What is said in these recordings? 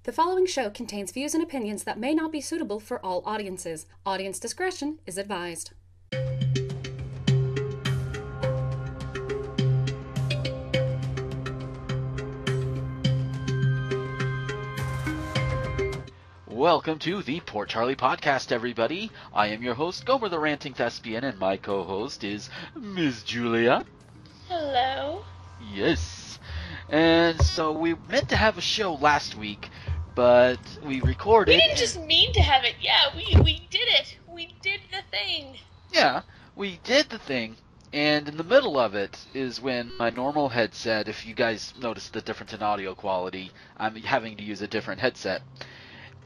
The following show contains views and opinions that may not be suitable for all audiences. Audience discretion is advised. Welcome to the Port Charlie Podcast, everybody. I am your host, Gomer the Ranting Thespian, and my co-host is Ms. Julia. Hello. Yes. And so we meant to have a show last week, but we recorded... We didn't just mean to have it. Yeah, we did it. We did the thing. Yeah, we did the thing. And in the middle of it is when my normal headset, if you guys notice the difference in audio quality, I'm having to use a different headset.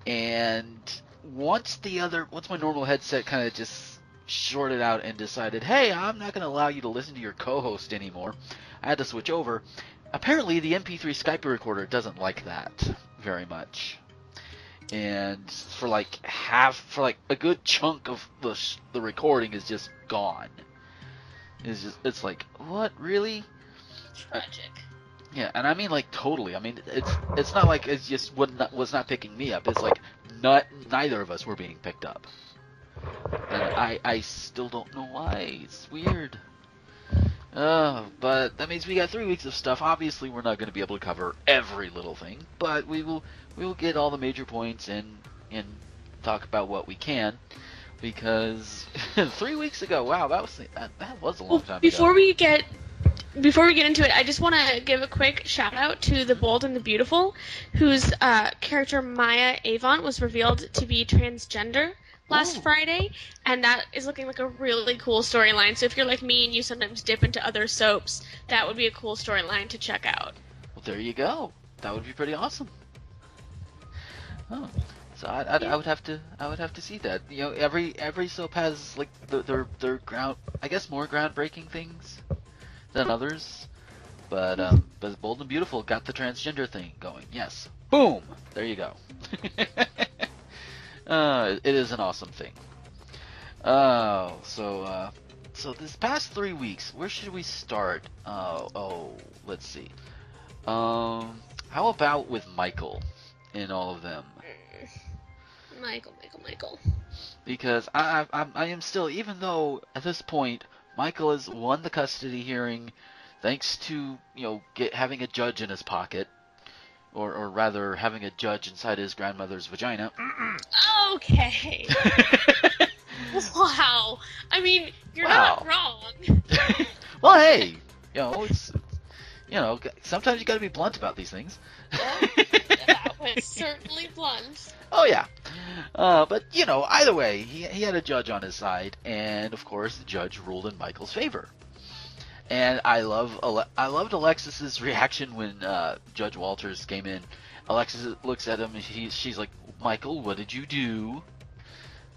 And once my normal headset kind of just shorted out and decided, hey, I'm not going to allow you to listen to your co-host anymore, I had to switch over. Apparently, the MP3 Skype recorder doesn't like that very much. And for a good chunk of the recording is just gone. It's like, what, really? Tragic. Yeah, and I mean, like, totally. I mean, it's not like it just was not picking me up. It's like neither of us were being picked up. And I still don't know why. It's weird. But that means we got 3 weeks of stuff. Obviously, we're not going to be able to cover every little thing, but we will get all the major points and talk about what we can. Because 3 weeks ago, wow, that was a long time ago. Before we get into it, I just want to give a quick shout out to The Bold and the Beautiful, whose character Maya Avon was revealed to be transgender last Friday, and that is looking like a really cool storyline. So if you're like me and you sometimes dip into other soaps, that would be a cool storyline to check out. Well, there you go. That would be pretty awesome. Oh. So I would have to see that. You know, every soap has like their more groundbreaking things than others. But Bold and Beautiful got the transgender thing going. Yes. Boom. There you go. It is an awesome thing. So this past 3 weeks, where should we start? Let's see. How about with Michael in all of them? Michael. Because I am still, even though at this point Michael has won the custody hearing, thanks to having a judge in his pocket, or rather having a judge inside his grandmother's vagina. Okay. Wow. I mean, you're not wrong. Well, hey, it's sometimes you got to be blunt about these things. Yeah, that was certainly blunt. Oh yeah, but either way, he had a judge on his side, and of course the judge ruled in Michael's favor. And I loved Alexis's reaction when Judge Walters came in. Alexis looks at him and she's like, "Michael, what did you do?"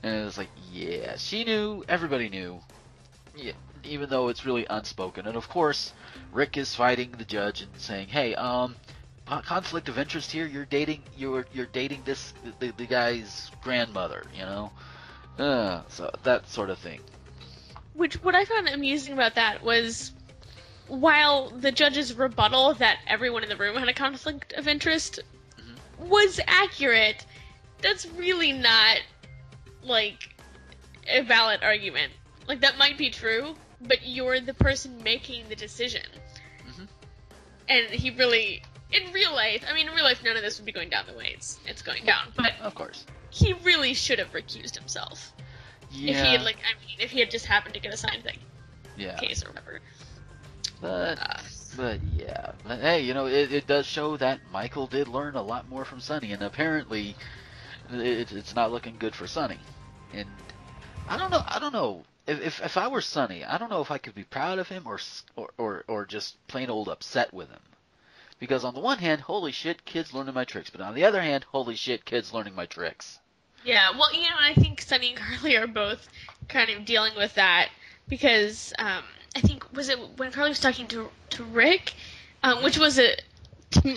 And it was like, yeah, she knew, everybody knew, yeah, even though it's really unspoken. And of course, Rick is fighting the judge and saying, "Hey, conflict of interest here. You're dating the guy's grandmother, so that sort of thing." What I found amusing about that was, while the judge's rebuttal that everyone in the room had a conflict of interest was accurate, that's really not like a valid argument. Like, that might be true, but you're the person making the decision. And he really, in real life, none of this would be going down the way it's going down. But of course, he really should have recused himself. Yeah. If he had just happened to get assigned that case or whatever. But hey, it does show that Michael did learn a lot more from Sonny, and apparently it's not looking good for Sonny. And I don't know. If I were Sonny, I don't know if I could be proud of him or just plain old upset with him. Because on the one hand, holy shit, kids learning my tricks. But on the other hand, holy shit, kids learning my tricks. Yeah, well, I think Sonny and Carly are both kind of dealing with that. Because, I think, was it when Carly was talking to Rick? Which was,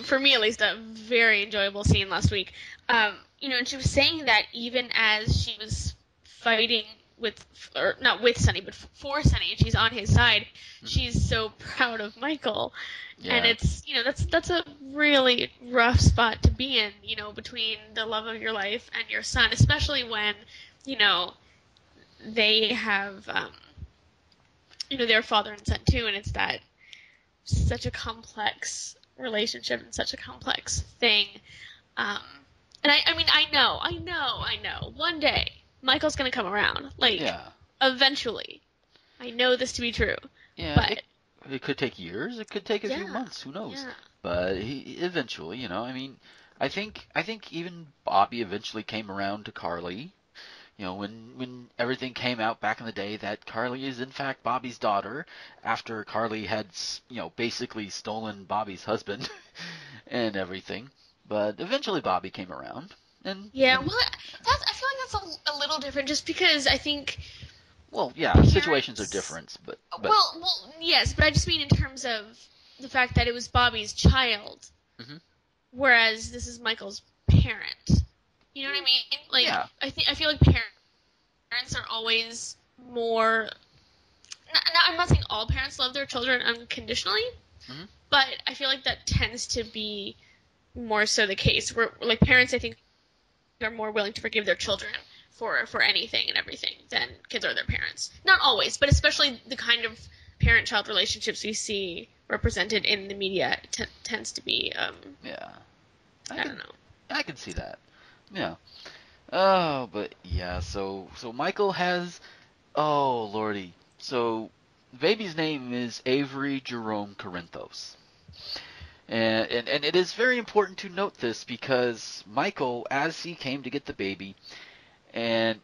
for me at least, a very enjoyable scene last week. And she was saying that even as she was fighting or not with Sonny, but for Sonny, and she's on his side. Mm-hmm. She's so proud of Michael, Yeah. and it's that's a really rough spot to be in, between the love of your life and your son, especially when they have their father and son too, and it's that such a complex relationship and such a complex thing. And I know. One day, Michael's gonna come around. Eventually. I know this to be true. Yeah, But it could take years. It could take a few months. Who knows? Yeah. But he eventually, I think even Bobby eventually came around to Carly. When everything came out back in the day that Carly is in fact Bobby's daughter, after Carly had, basically stolen Bobby's husband and everything. But eventually Bobby came around. And yeah, well, I feel like that's a little different, just because I think. Well, yeah, parents, situations are different, but. Well, yes, but I just mean in terms of the fact that it was Bobby's child, Mm-hmm. whereas this is Michael's parent. You know what I mean? Yeah. I feel like parents are always more. I'm not saying all parents love their children unconditionally, Mm-hmm. but I feel like that tends to be more so the case. Where parents, I think, are more willing to forgive their children for anything and everything than kids are their parents. Not always, but especially the kind of parent-child relationships we see represented in the media tends to be. Yeah. I don't know. I can see that. Yeah. Oh, but yeah. So Michael has. Oh lordy. So the baby's name is Avery Jerome Corinthos. And it is very important to note this because Michael, as he came to get the baby, and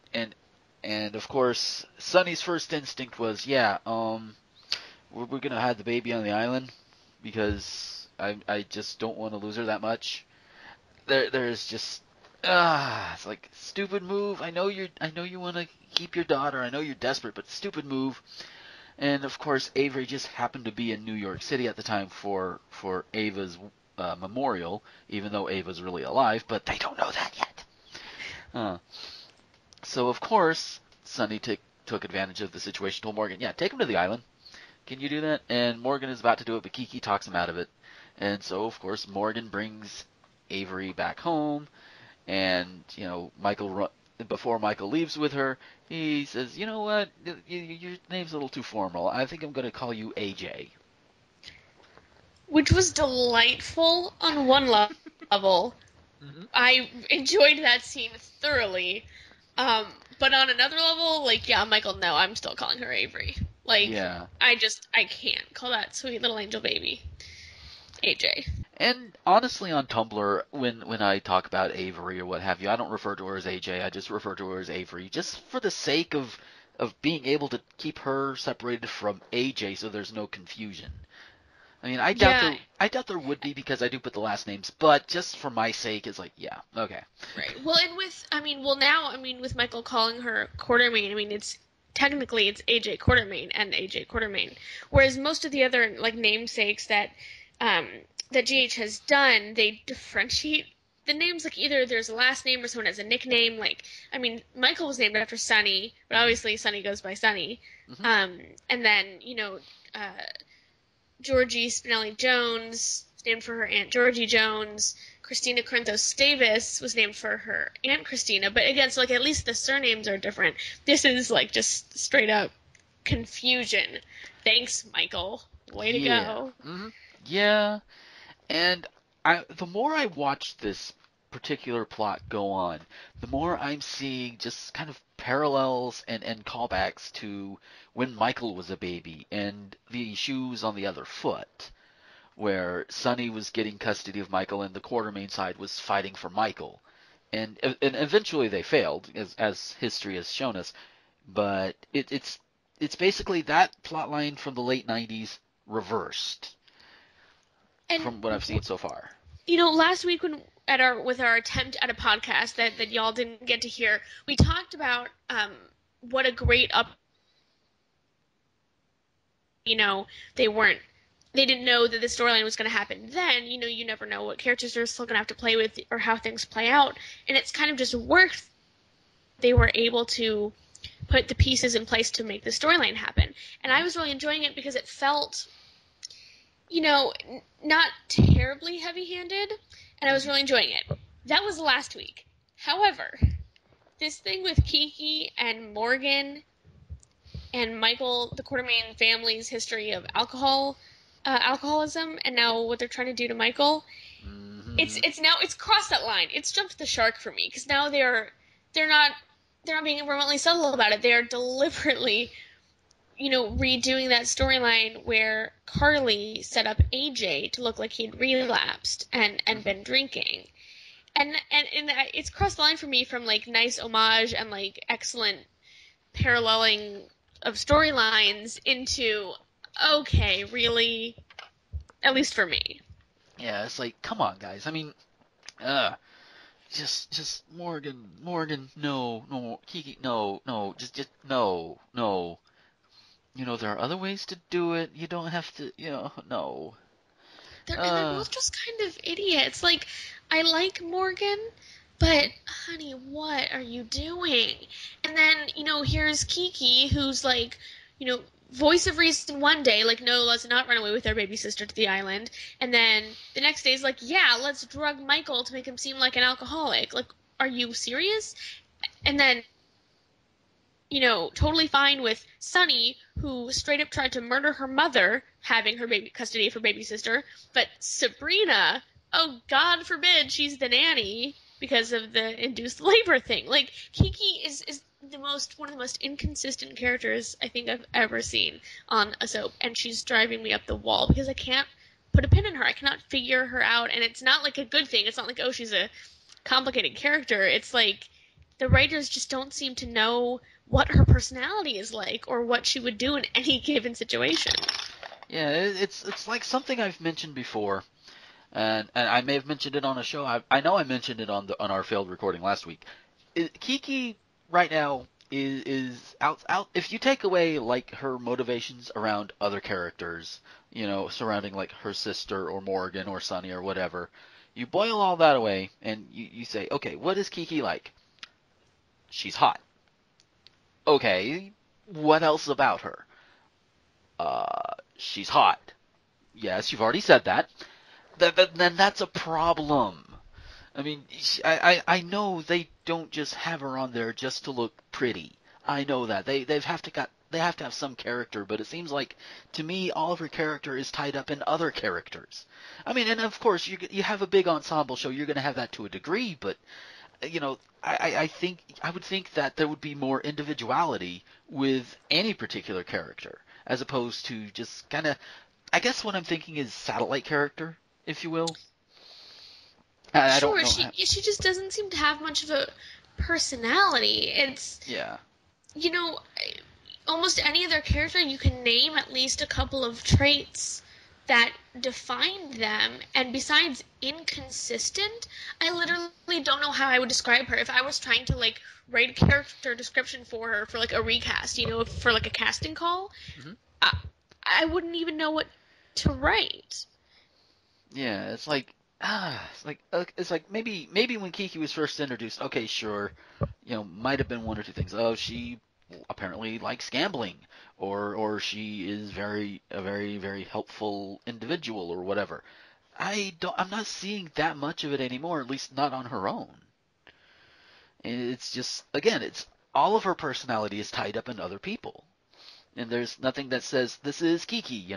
of course Sonny's first instinct was, we're gonna have the baby on the island because I just don't want to lose her that much. There's just it's like stupid move. I know you want to keep your daughter. I know you're desperate, but stupid move. And of course, Avery just happened to be in New York City at the time for Ava's memorial, even though Ava's really alive, but they don't know that yet. So of course, Sonny took advantage of the situation. Told Morgan, take him to the island. Can you do that? And Morgan is about to do it, but Kiki talks him out of it. And so of course, Morgan brings Avery back home, and Michael. Before Michael leaves with her, he says, "You know what? Your name's a little too formal. I think I'm going to call you AJ." Which was delightful on one level. Mm-hmm. I enjoyed that scene thoroughly. But on another level, Michael, no, I'm still calling her Avery. I can't call that sweet little angel baby AJ. And honestly, on Tumblr, when I talk about Avery or what have you, I don't refer to her as AJ. I just refer to her as Avery, just for the sake of being able to keep her separated from AJ, so there's no confusion. I mean, I doubt there would be, because I do put the last names, but just for my sake, it's okay. Right. Well, and with Michael calling her Quartermain, it's technically it's AJ Quartermain and AJ Quartermain, whereas most of the other namesakes that GH has done, they differentiate the names. Either there's a last name or someone has a nickname. Michael was named after Sonny, but obviously Sonny goes by Sonny. Mm-hmm. And then Georgie Spinelli Jones was named for her Aunt Georgie Jones. Christina Corinthos Davis was named for her Aunt Christina. But again, so at least the surnames are different. This is just straight up confusion. Thanks, Michael. Way to go. Mm-hmm. Yeah. And the more I watch this particular plot go on, the more I'm seeing just kind of parallels and callbacks to when Michael was a baby and the shoes on the other foot, where Sonny was getting custody of Michael and the Quartermain side was fighting for Michael. And eventually they failed, as history has shown us. But it's basically that plotline from the late 90s reversed. And from what I've seen so far. Last week with our attempt at a podcast that y'all didn't get to hear, we talked about what a great they didn't know that the storyline was going to happen then. You never know what characters they're still going to have to play with or how things play out, and it's kind of just worked. They were able to put the pieces in place to make the storyline happen. And I was really enjoying it because it felt, not terribly heavy-handed, and I was really enjoying it. That was last week. However, this thing with Kiki and Morgan and Michael, the Quartermaine family's history of alcoholism, and now what they're trying to do to Michael, it's crossed that line. It's jumped the shark for me, because now they're not being remotely subtle about it. They are deliberately, redoing that storyline where Carly set up AJ to look like he'd relapsed and been drinking. And it's crossed the line for me from, like, nice homage and, like, excellent paralleling of storylines into, okay, really? At least for me. Yeah, it's like, come on, guys. I mean, just Morgan, no, Kiki, no, just no. There are other ways to do it. You don't have to, no. They're both just kind of idiots. Like, I like Morgan, but, honey, what are you doing? And then, here's Kiki, who's like, voice of reason one day, like, no, let's not run away with our baby sister to the island. And then the next day is like, yeah, let's drug Michael to make him seem like an alcoholic. Like, are you serious? And then, totally fine with Sunny, who straight up tried to murder her mother, having her custody of her baby sister. But Sabrina, oh, God forbid she's the nanny because of the induced labor thing. Like, Kiki is one of the most inconsistent characters I think I've ever seen on a soap, and she's driving me up the wall because I can't put a pin in her. I cannot figure her out, and it's not like a good thing. It's not like, oh, she's a complicated character. It's like the writers just don't seem to know what her personality is like or what she would do in any given situation. Yeah, it's like something I've mentioned before, and I may have mentioned it on a show. I know I mentioned it on our failed recording last week. Kiki right now is out. If you take away, like, her motivations around other characters, surrounding, like, her sister or Morgan or Sunny or whatever, you boil all that away and you say, okay, what is Kiki like? She's hot. Okay, what else about her? She's hot. Yes, you've already said that. Then that's a problem. I mean, I know they don't just have her on there just to look pretty. I know that they have to have some character, but it seems like, to me, all of her character is tied up in other characters. I mean, and of course you have a big ensemble show, you're going to have that to a degree, but I would think that there would be more individuality with any particular character, as opposed to just kind of, I guess what I'm thinking is satellite character, if you will. I don't know. She just doesn't seem to have much of a personality. It's, yeah. Almost any other character you can name at least a couple of traits that define them, and besides inconsistent, I literally don't know how I would describe her. If I was trying to, like, write a character description for her for, like, a recast, for, like, a casting call, I wouldn't even know what to write. Yeah, it's like maybe when Kiki was first introduced, okay, sure, might have been one or two things. Oh, she apparently likes gambling, or she is a very, very helpful individual, or whatever. I'm not seeing that much of it anymore, at least not on her own. It's just, again, it's all of her personality is tied up in other people, and there's nothing that says this is Kiki.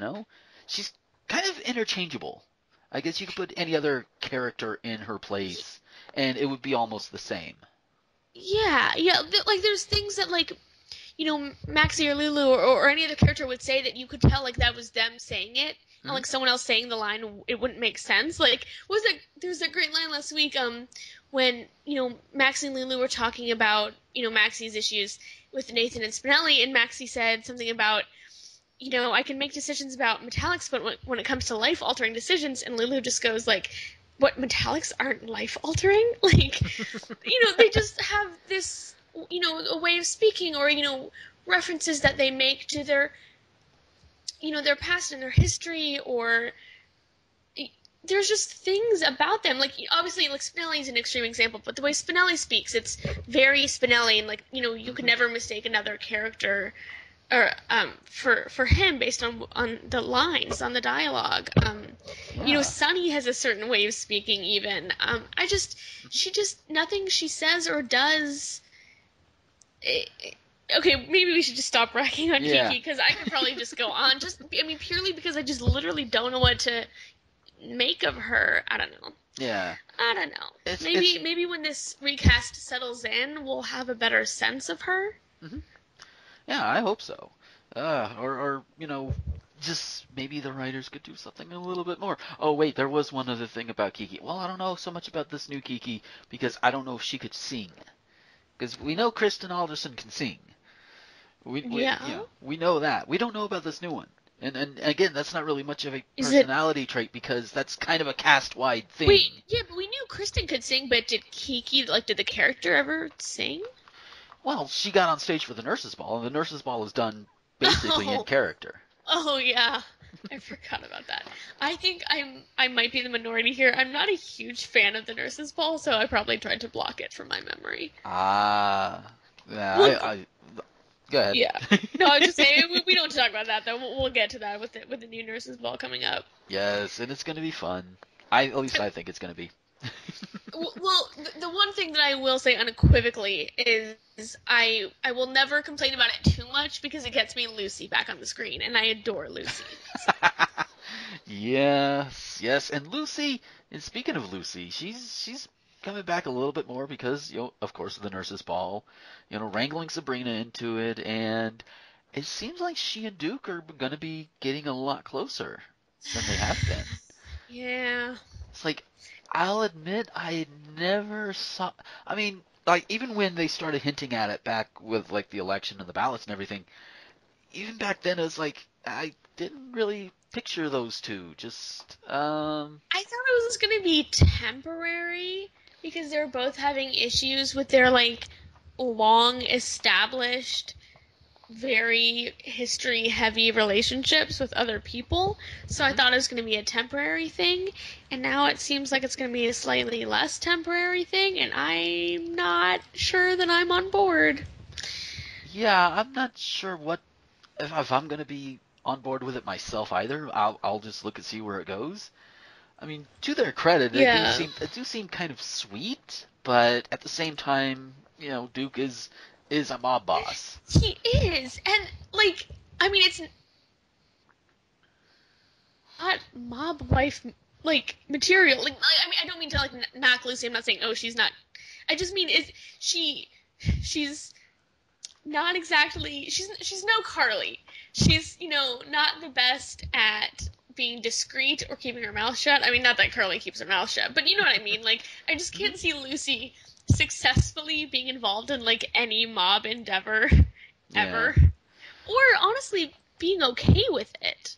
She's kind of interchangeable. I guess you could put any other character in her place, and it would be almost the same. Yeah. Like, there's things that, like, Maxie or Lulu or any other character would say that you could tell, like, that was them saying it, and, like, someone else saying the line, it wouldn't make sense. Like, there was that great line last week, when, Maxie and Lulu were talking about, Maxie's issues with Nathan and Spinelli, and Maxie said something about, I can make decisions about metallics, but when it comes to life-altering decisions, and Lulu just goes, like, what, metallics aren't life-altering? Like, they just have this, a way of speaking, or, references that they make to their, their past and their history, or there's just things about them, like, obviously, like, Spinelli's an extreme example, but the way Spinelli speaks, it's very Spinelli, and, like, you could never mistake another character or for him based on the lines, on the dialogue. Sunny has a certain way of speaking even. She just, nothing she says or does. Okay, maybe we should just stop racking on Kiki, because I could probably just go on. Purely because I just literally don't know what to make of her. I don't know. Yeah. I don't know. Maybe when this recast settles in, we'll have a better sense of her. Mm-hmm. Yeah, I hope so. Or just maybe the writers could do something a little bit more. Oh, wait, there was one other thing about Kiki. Well, I don't know so much about this new Kiki because I don't know if she could sing. Because we know Kristen Alderson can sing. We know that. We don't know about this new one. And again, that's not really much of a personality trait because that's kind of a cast-wide thing. Wait, yeah, but we knew Kristen could sing, but did Kiki, did the character ever sing? Well, she got on stage for the Nurses' Ball, and the Nurses' Ball is done basically in character. Oh, yeah. I forgot about that. I think I might be the minority here. I'm not a huge fan of the Nurses' Ball, so I probably tried to block it from my memory. Yeah, go ahead. Yeah. No, I was just saying, we don't talk about that, though. We'll get to that with the new Nurses' Ball coming up. Yes, and it's going to be fun. At least I think it's going to be. Well, the one thing that I will say unequivocally is I will never complain about it too much because it gets me Lucy back on the screen, and I adore Lucy. Yes, and Lucy. And speaking of Lucy, she's coming back a little bit more because of course, the Nurses' Ball, wrangling Sabrina into it, and it seems like she and Duke are going to be getting a lot closer than they have been. Yeah. It's like, I'll admit I never saw. I mean, even when they started hinting at it back with the election and the ballots and everything, even back then it was like I didn't really picture those two. Just I thought it was going to be temporary because they were both having issues with their long established, very history-heavy relationships with other people, so I thought it was going to be a temporary thing, and now it seems like it's going to be a slightly less temporary thing, and I'm not sure that I'm on board. Yeah, I'm not sure if I'm going to be on board with it myself either. I'll just look and see where it goes. I mean, to their credit, they do seem kind of sweet, but at the same time, Duke is a mob boss. He is, and it's not mob wife material. I don't mean to knock Lucy. I'm not saying she's not. I just mean she's not exactly. She's no Carly. She's not the best at being discreet or keeping her mouth shut. I mean, not that Carly keeps her mouth shut, but you know what I mean. I just can't see Lucy successfully being involved in any mob endeavor ever, or honestly being okay with it.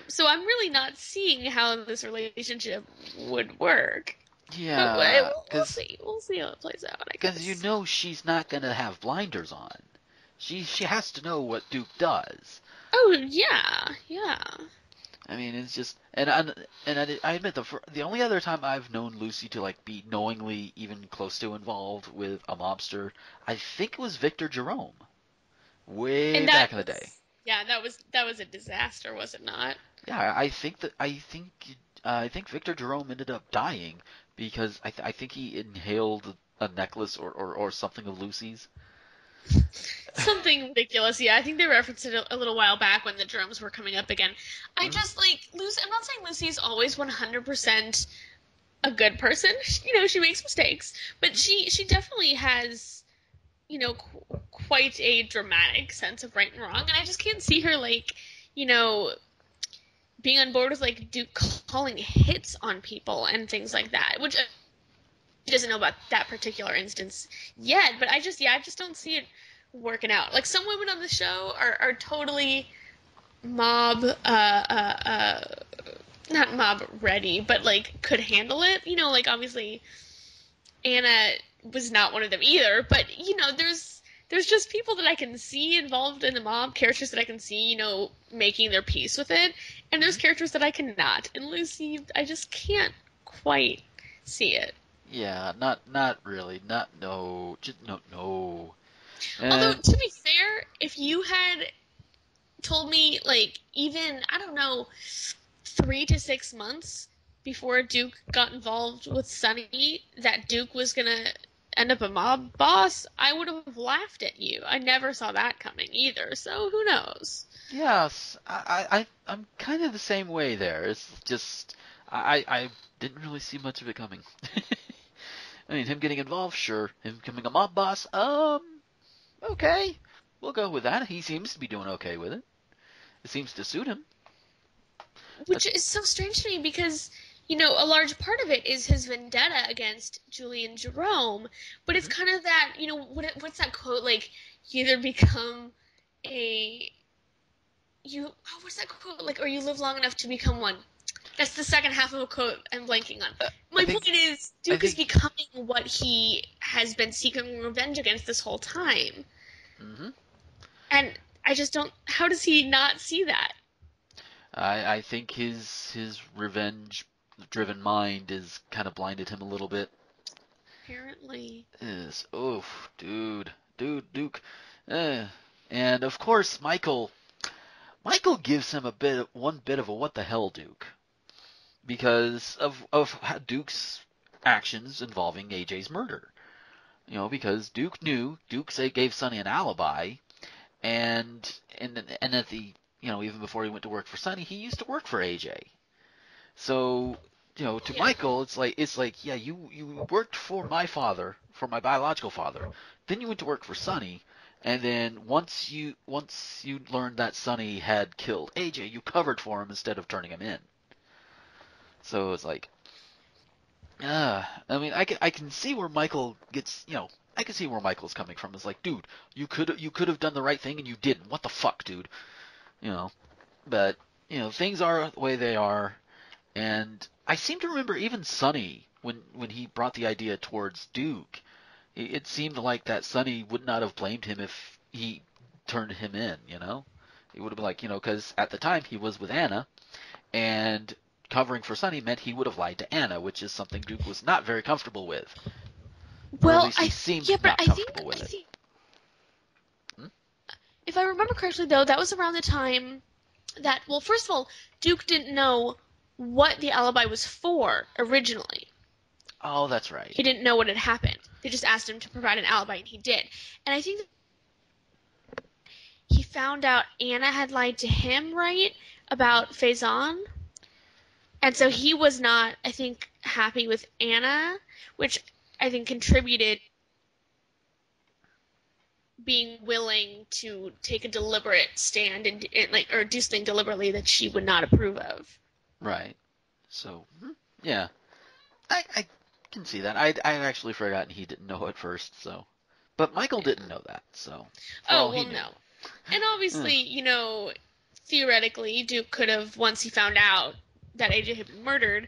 So I'm really not seeing how this relationship would work. Yeah, we'll see how it plays out. Because she's not gonna have blinders on. She has to know what Duke does. Oh yeah. I mean, it's just, and I admit the only other time I've known Lucy to be knowingly even close to involved with a mobster, I think it was Victor Jerome, way back in the day. Yeah, that was a disaster, was it not? Yeah, I think Victor Jerome ended up dying because I think he inhaled a necklace or something of Lucy's. Something ridiculous, yeah. I think they referenced it a little while back when the drums were coming up again. I just, Lucy, I'm not saying Lucy's always 100% a good person. She makes mistakes. But she definitely has, quite a dramatic sense of right and wrong. And I just can't see her, being on board with, Duke calling hits on people and things like that. Which, she doesn't know about that particular instance yet. But I just don't see it working out. Some women on the show are totally mob not mob ready, but could handle it. Obviously Anna was not one of them either, but there's just people that I can see involved in the mob, characters that I can see, making their peace with it. And there's characters that I cannot. And Lucy, I just can't quite see it. Yeah, not really. Just no. Although, And to be fair, if you had told me, like, even, I don't know, 3 to 6 months before Duke got involved with Sunny, that Duke was gonna end up a mob boss, I would have laughed at you. I never saw that coming either, so who knows? yes, I'm kind of the same way there. It's just I didn't really see much of it coming. I mean, him getting involved, sure. Him becoming a mob boss, okay, we'll go with that. He seems to be doing okay with it. It seems to suit him. Which is so strange to me because, a large part of it is his vendetta against Julie and Jerome, but it's kind of that, what's that quote, like, you either become what's that quote, like, or you live long enough to become one. That's the second half of a quote I'm blanking on. My point is, Duke is becoming what he has been seeking revenge against this whole time. Mm-hmm. And I just don't, how does he not see that? I think his revenge-driven mind is kind of blinded him a little bit. Apparently. Is dude, Duke, and of course Michael gives him one bit of a what the hell, Duke, because of Duke's actions involving AJ's murder. Because Duke gave Sonny an alibi, and at the even before he went to work for Sonny, he used to work for AJ. So, to Michael, it's like, yeah, you worked for my father, for my biological father. Then you went to work for Sonny, and then once you learned that Sonny had killed AJ, you covered for him instead of turning him in. So it's like, I mean, I can see where Michael gets, I can see where Michael's coming from. It's like, dude, you could have done the right thing and you didn't. What the fuck, dude? But things are the way they are, and I seem to remember even Sonny when he brought the idea towards Duke, it seemed like that Sonny would not have blamed him if he turned him in. It would have been like, because at the time he was with Anna, and covering for Sonny meant he would have lied to Anna, which is something Duke was not very comfortable with. Or at least he seemed not comfortable with it. If I remember correctly, though, that was around the time that, well, first of all, Duke didn't know what the alibi was for originally. Oh, that's right. He didn't know what had happened. They just asked him to provide an alibi, and he did. And I think he found out Anna had lied to him, right, about Faison. And so he was not, I think, happy with Anna, which I think contributed being willing to take a deliberate stand and or do something deliberately that she would not approve of. Right. So, yeah, I can see that. I'd actually forgotten he didn't know at first. So, but Michael didn't know that. So. Oh well, no. And obviously, theoretically, Duke could have, once he found out that AJ had been murdered,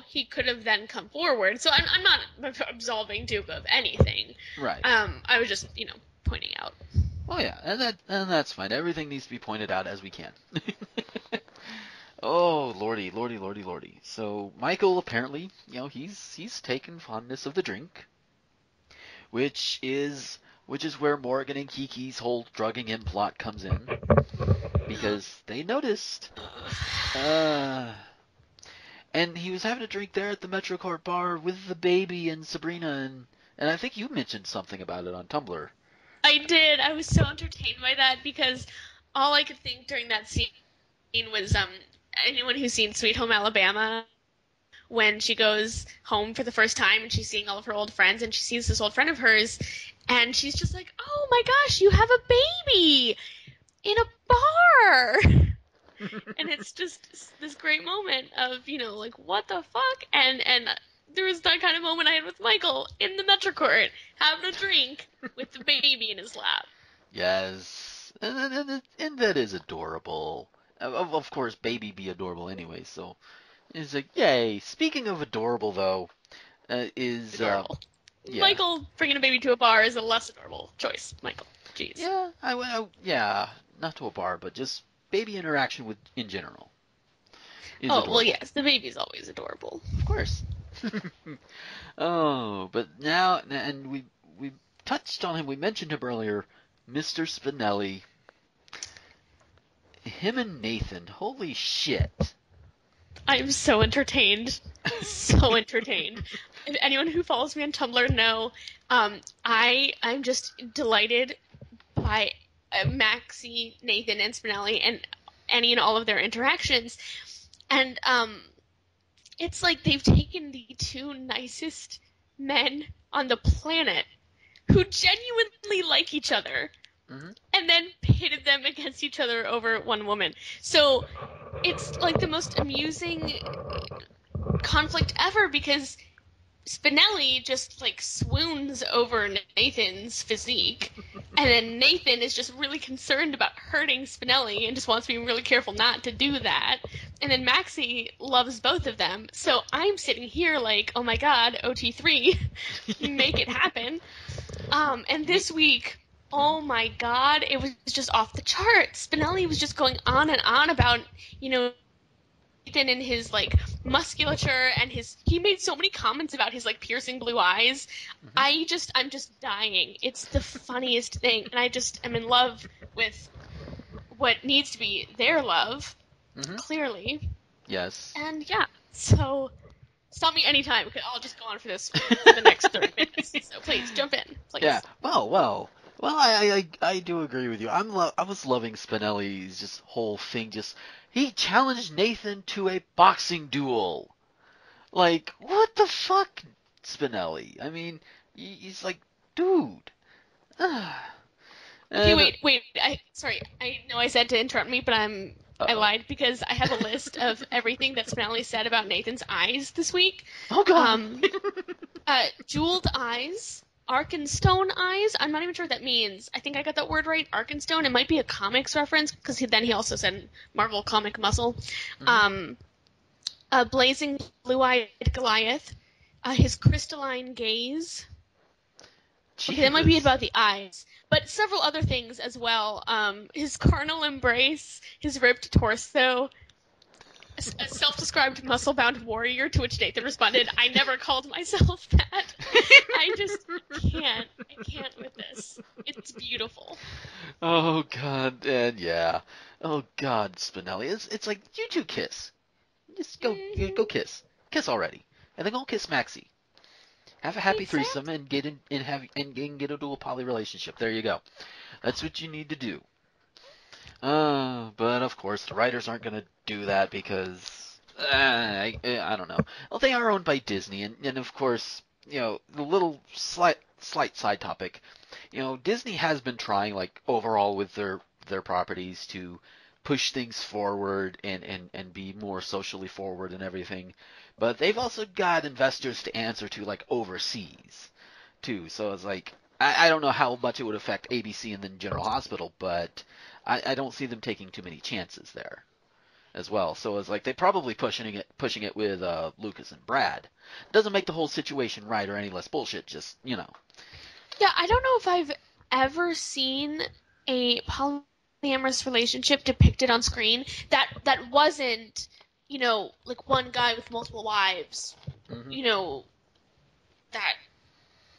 he could have then come forward. So I'm not absolving Duke of anything. Right. I was just, pointing out. Oh yeah, and that's fine. Everything needs to be pointed out as we can. Oh lordy. So Michael apparently, he's taken fondness of the drink, which is where Morgan and Kiki's whole drugging him plot comes in, because they noticed. And he was having a drink there at the Metrocourt bar with the baby and Sabrina, and I think you mentioned something about it on Tumblr. I did. I was so entertained by that because all I could think during that scene was anyone who's seen Sweet Home Alabama, when she goes home for the first time and she's seeing all of her old friends and she sees this old friend of hers and she's just like, oh my gosh, you have a baby in a bar. And it's just this great moment of, like, what the fuck? And there was that kind of moment I had with Michael in the Metrocourt, having a drink with the baby in his lap. Yes, and that is adorable. Of course, baby be adorable anyway, so it's like, yay. Speaking of adorable, though, is... Adorable. Yeah. Michael bringing a baby to a bar is a less adorable choice, Michael. Jeez. Yeah, yeah, not to a bar, but just baby interaction in general. is Oh, adorable. well, yes, the baby's always adorable. Of course. Oh, but now, and we touched on him. We mentioned him earlier, Mr. Spinelli. Him and Nathan. Holy shit. I'm so entertained. So entertained. If anyone who follows me on Tumblr know, I'm just delighted by Maxie, Nathan, and Spinelli, and any and all of their interactions. And it's like they've taken the two nicest men on the planet who genuinely like each other, and then pitted them against each other over one woman. So it's like the most amusing conflict ever, because Spinelli just like swoons over Nathan's physique, and then Nathan is just really concerned about hurting Spinelli and just wants to be really careful not to do that. And then Maxie loves both of them. So I'm sitting here like, oh my god, OT3, make it happen. And this week, oh my god, it was just off the charts. Spinelli was just going on and on about, Nathan and his like musculature, and he made so many comments about his like piercing blue eyes. I'm just dying. It's the funniest thing, and I just am in love with what needs to be their love, clearly. Yes. And yeah, so stop me anytime, because I'll just go on for the next 30 minutes. So please jump in, please. Yeah. Well. I do agree with you. I was loving Spinelli's just whole thing. He challenged Nathan to a boxing duel. Like, what the fuck, Spinelli? I mean, he's like, dude. Okay, wait. Sorry. I know I said to interrupt me, but I lied, because I have a list of everything that Spinelli said about Nathan's eyes this week. Oh god. Jeweled eyes, Arkenstone eyes. I'm not even sure what that means. I think I got that word right. Arkenstone. It might be a comics reference, because then he also said Marvel comic muscle. A blazing blue-eyed Goliath. His crystalline gaze. Okay, that might be about the eyes. But several other things as well. His carnal embrace, his ripped torso, a self-described muscle-bound warrior, to which Nathan responded, I never called myself that. I just can't. I can't with this. It's beautiful. Oh god, and yeah. Oh god, Spinelli. It's like, you two kiss. Just go kiss. Kiss already. And then go kiss Maxie. Have a happy threesome and get into a poly relationship. There you go. That's what you need to do. But of course the writers aren't gonna do that, because I don't know. Well, they are owned by Disney, and of course, the little slight side topic. Disney has been trying, like, overall with their properties to push things forward and be more socially forward and everything. But they've also got investors to answer to, like, overseas, too. So it's like, I don't know how much it would affect ABC and then General Hospital, but I don't see them taking too many chances there as well. So it's like they're probably pushing it with Lucas and Brad. Doesn't make the whole situation right or any less bullshit, just, Yeah, I don't know if I've ever seen a polyamorous relationship depicted on screen that wasn't, like one guy with multiple wives, that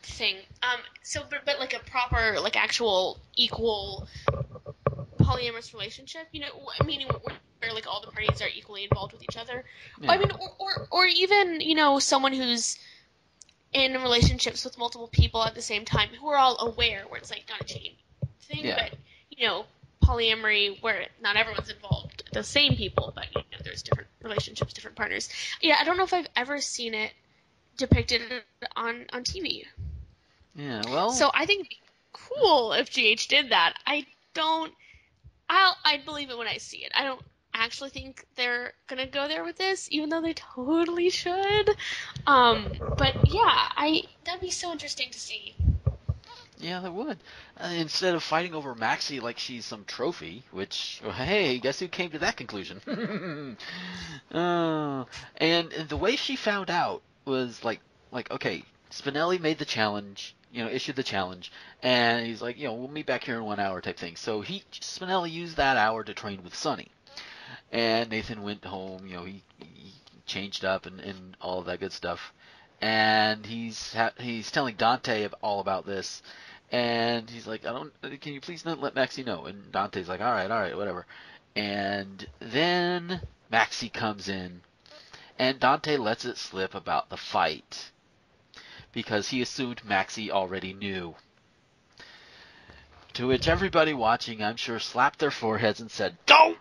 thing. But like a proper, like, actual equal polyamorous relationship, meaning where like all the parties are equally involved with each other. Yeah. I mean, or even, someone who's in relationships with multiple people at the same time who are all aware, where it's like not a chain thing, Yeah. but polyamory where not everyone's involved, the same people, but there's different relationships, different partners. Yeah, I don't know if I've ever seen it depicted on TV. Yeah, well. So I think it'd be cool if GH did that. I'd believe it when I see it. I don't actually think they're gonna go there with this, even though they totally should. But yeah, that'd be so interesting to see. Yeah, that would. Instead of fighting over Maxie like she's some trophy, which, hey, guess who came to that conclusion? And the way she found out was like, okay, Spinelli made the challenge, issued the challenge, and he's like, we'll meet back here in 1 hour type thing. So Spinelli used that hour to train with Sonny. And Nathan went home. He changed up and all of that good stuff. And he's telling Dante all about this. And he's like, can you please not let Maxie know? And Dante's like, all right, whatever. And then Maxie comes in, and Dante lets it slip about the fight because he assumed Maxie already knew. To which everybody watching, I'm sure, slapped their foreheads and said, "Go!"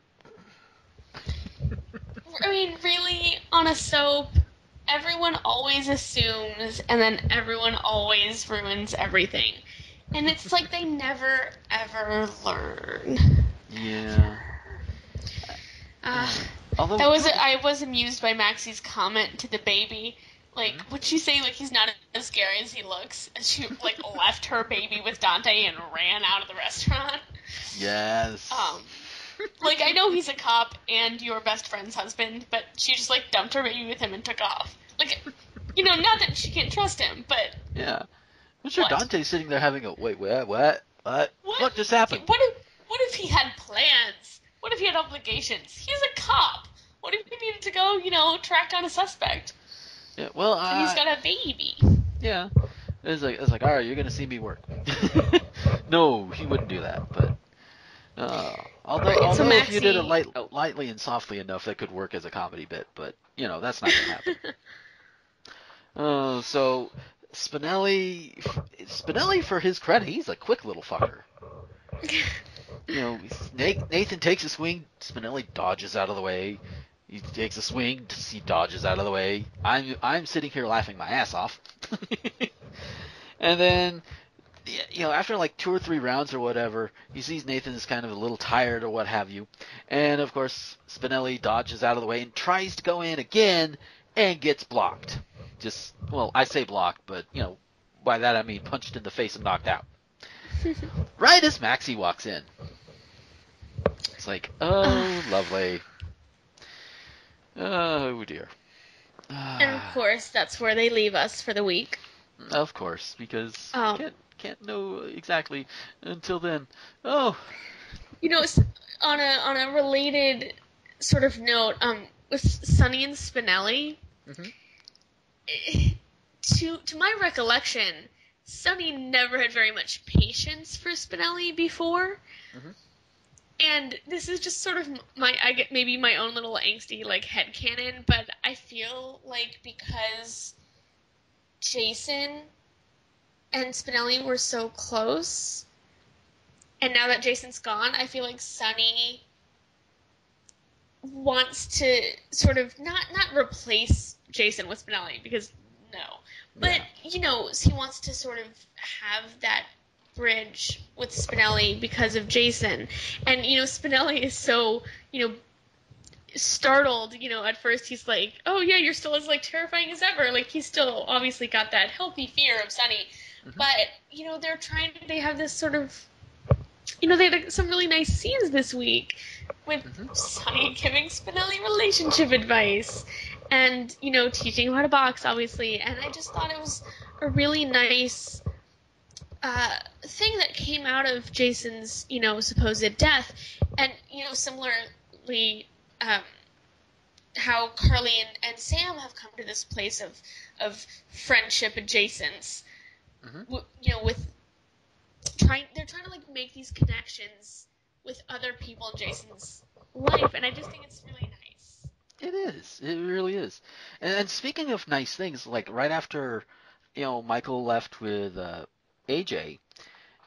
I mean, really, on a soap, everyone always assumes, and then everyone always ruins everything. And it's like they never, ever learn. Yeah. Although I was amused by Maxie's comment to the baby. Like, would she say, like, he's not as scary as he looks? And she, like, left her baby with Dante and ran out of the restaurant. Yes. Like, I know he's a cop and your best friend's husband, but she just, like, dumped her baby with him and took off. Like, not that she can't trust him, but... Yeah. I'm sure what? Dante's sitting there having a, wait, what? What just happened? What if he had plans? What if he had obligations? He's a cop. What if he needed to go, track down a suspect? Yeah, well, and he's got a baby. Yeah. It's like, all right, you're gonna see me work. No, he wouldn't do that, but although if you did it lightly and softly enough, that could work as a comedy bit. But that's not gonna happen. So Spinelli, for his credit, he's a quick little fucker. Nathan takes a swing, Spinelli dodges out of the way. He takes a swing, he dodges out of the way. I'm sitting here laughing my ass off. And then, after like 2 or 3 rounds or whatever, he sees Nathan is kind of a little tired or what have you. And of course, Spinelli dodges out of the way and tries to go in again and gets blocked. I say blocked, but, by that I mean punched in the face and knocked out. Right as Maxie walks in. It's like, oh, lovely. Oh, dear. And of course, that's where they leave us for the week. Of course, because can't know exactly until then. Oh. On a related sort of note, with Sonny and Spinelli, to my recollection, Sonny never had very much patience for Spinelli before. And this is just sort of maybe my own little angsty, like, headcanon, but I feel like because Jason and Spinelli were so close, and now that Jason's gone, I feel like Sonny wants to sort of not replace Jason with Spinelli, because no. But, he wants to sort of have that bridge with Spinelli because of Jason. And, Spinelli is so, startled, at first he's like, oh yeah, you're still as, like, terrifying as ever. Like, he's still obviously got that healthy fear of Sonny. But, they have this sort of, they had some really nice scenes this week with Sonny giving Spinelli relationship advice and, teaching him how to box, obviously. And I just thought it was a really nice thing that came out of Jason's, supposed death. And, similarly, how Carly and Sam have come to this place of friendship adjacents. With they're trying to, like, make these connections with other people in Jason's life, and I just think it's really nice. It is. It really is. And speaking of nice things, like, right after, Michael left with AJ,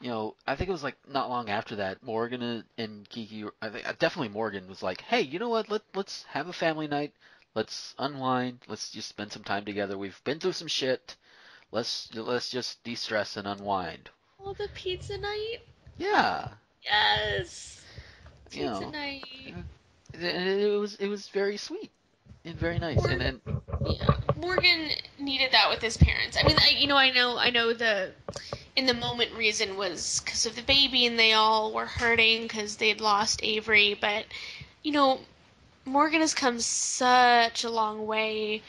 I think it was, like, not long after that, Morgan and Kiki, I think definitely Morgan was like, hey, you know what, let's have a family night, let's unwind, let's just spend some time together, we've been through some shit, let's just de-stress and unwind. Oh, the pizza night? Yeah. Yes. Pizza night. And it was very sweet and very nice. Morgan needed that with his parents. I mean, I know the in the moment reason was because of the baby, and they all were hurting because they'd lost Avery. But Morgan has come such a long way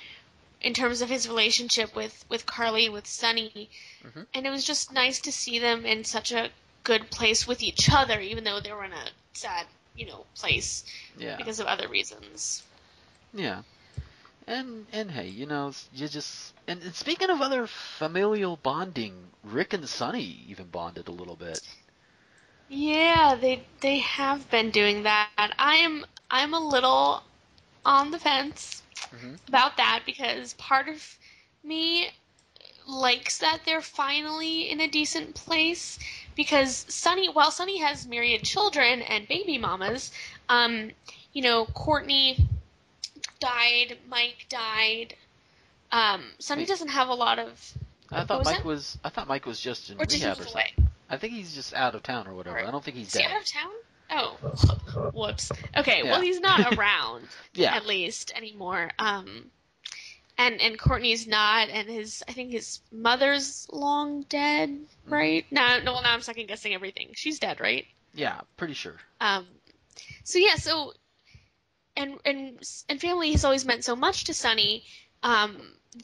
in terms of his relationship with Carly and with Sonny, and it was just nice to see them in such a good place with each other, even though they were in a sad place Yeah. because of other reasons. Yeah. And hey, you just and speaking of other familial bonding, Rick and Sonny even bonded a little bit. Yeah, they have been doing that. I'm a little on the fence Hmm. about that because part of me likes that they're finally in a decent place because while Sunny has myriad children and baby mamas, Courtney died, Mike died. Sunny Wait, doesn't have a lot of. I What thought was that? Mike was just in Or did he rehab move or away? something. I think he's just out of town or Or whatever. I don't think he's is he dead. out of town? Oh, whoops. Okay, well Yeah. he's not around Yeah. at least anymore. And Courtney's not, and I think his mother's long dead, right? No, now I'm second guessing everything. She's dead, right? Yeah, pretty sure. Um, so yeah, and family has always meant so much to Sunny,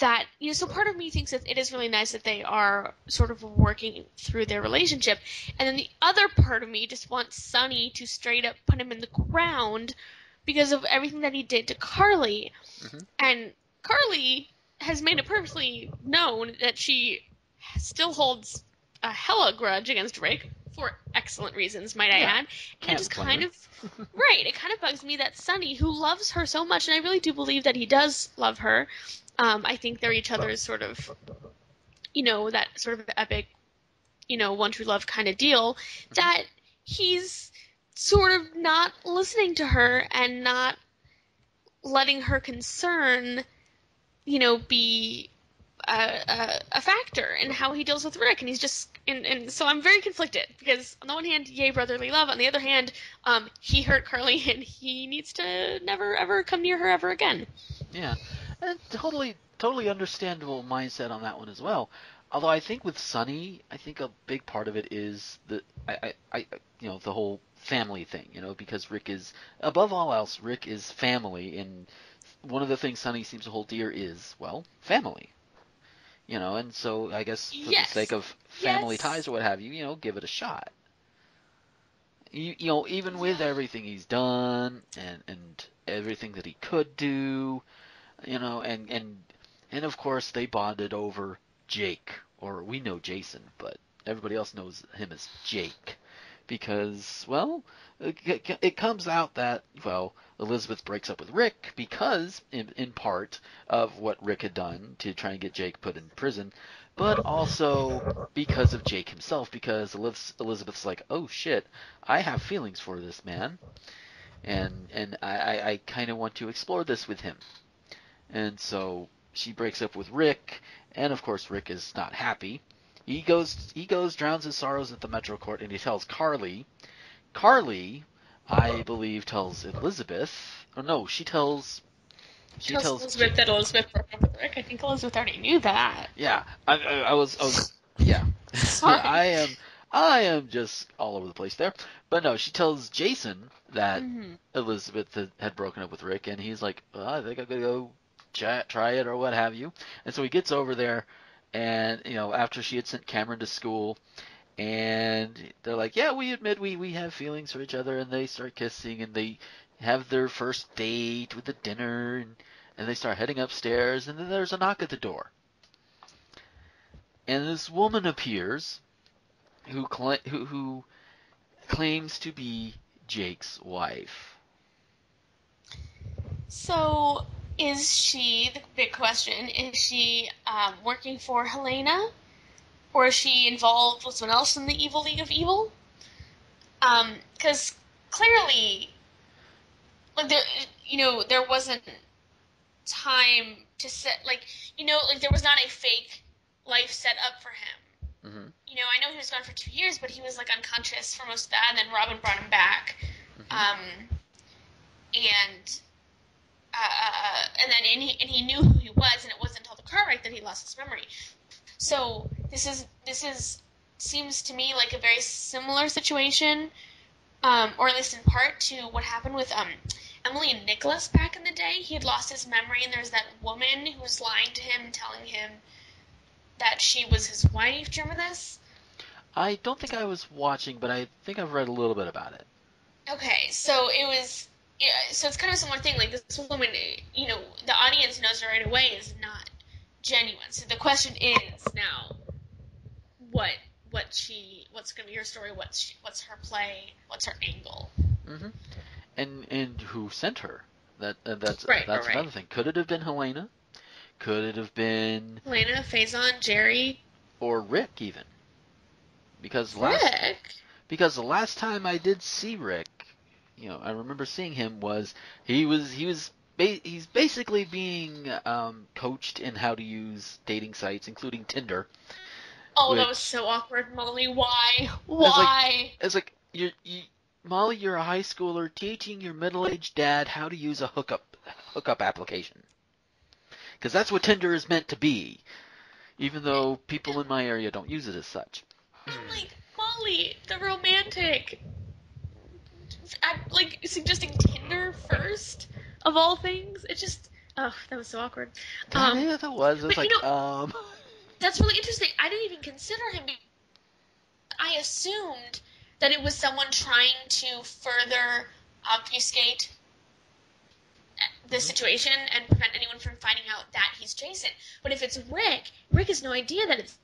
that so part of me thinks that it is really nice that they are sort of working through their relationship, and then the other part of me just wants Sunny to straight up put him in the ground because of everything that he did to Carly. Hmm. And Carly has made it perfectly known that she still holds a hella grudge against Rick for excellent reasons, might I Yeah. add. And it Can't just blame kind her. of right, it kind of bugs me that Sunny, who loves her so much, and I really do believe that he does love her. I think they're each other's sort of, that sort of epic, one true love kind of deal. Hmm. That he's sort of not listening to her and not letting her concern be a factor in how he deals with Rick, and he's just and so I'm very conflicted because on the one hand, yay brotherly love, on the other hand, he hurt Carly and he needs to never ever come near her ever again. Yeah. And totally understandable mindset on that one as well. Although I think with Sonny, I think a big part of it is the whole family thing, because Rick is above all else, Rick is family, and one of the things Sonny seems to hold dear is, well, family. And so I guess for the sake Yes, of family ties yes, or what have you, give it a shot. Even with yeah. everything he's done and everything that he could do, and of course they bonded over Jake, or we know Jason, but everybody else knows him as Jake, because, well, it comes out that, well, Elizabeth breaks up with Rick because, in part, of what Rick had done to try and get Jake put in prison, but also because of Jake himself, because Elizabeth's like, oh shit, I have feelings for this man, and I kind of want to explore this with him. And so she breaks up with Rick, and of course Rick is not happy. He goes, drowns his sorrows at the Metro Court, and he tells Carly. Carly, I believe, tells Elizabeth. Oh no, she Tells tells. Elizabeth that Elizabeth broke up with Rick. I think Elizabeth already knew that. Yeah, I was, yeah. Sorry. I am just all over the place there. But no, she tells Jason that Hmm. Elizabeth had broken up with Rick, and he's like, I think I'm gonna go try it or what have you. And so he gets over there, and after she had sent Cameron to school, and they're like, yeah, we admit we have feelings for each other, and they start kissing, and they have their first date with the dinner, and they start heading upstairs, and then there's a knock at the door, and this woman appears who claims to be Jake's wife. So, is she, the big question, is she working for Helena? Or is she involved with someone else in the Evil League of Evil? Because clearly, like there wasn't time to set, like there was not a fake life set up for him. Hmm. I know he was gone for 2 years, but he was like unconscious for most of that, and then Robin brought him back. Hmm. Um, and and he knew who he was, and it wasn't until the car wreck that he lost his memory. So this is seems to me like a very similar situation, or at least in part to what happened with Emily and Nicholas back in the day. He had lost his memory, and there's that woman who was lying to him, telling him that she was his wife. Do you remember this? I don't think I was watching, but I think I've read a little bit about it. Okay, so it was. Yeah, so it's kind of a similar thing. Like this woman, the audience knows right away is not genuine. So the question is now, what what's going to be her story? What's her play? What's her angle? Hmm. And who sent her? That's Right. another thing. Could it have been Helena? Could it have been Helena, Faison, Jerry, or Rick even? Because Rick. the last time I did see Rick, I remember seeing him was he's basically being coached in how to use dating sites, including Tinder. Oh, that was Which so awkward, Molly. Why? it's like Why? Molly, you're a high schooler teaching your middle-aged dad how to use a hookup application, because that's what Tinder is meant to be. Even though people in my area don't use it as such. And like Molly, the romantic, like suggesting Tinder first of all things. It just, oh, that was so awkward. That was. It was But like, that's really interesting. I didn't even consider him. I assumed that it was someone trying to further obfuscate the situation and prevent anyone from finding out that he's Jason. But if it's Rick has no idea that it's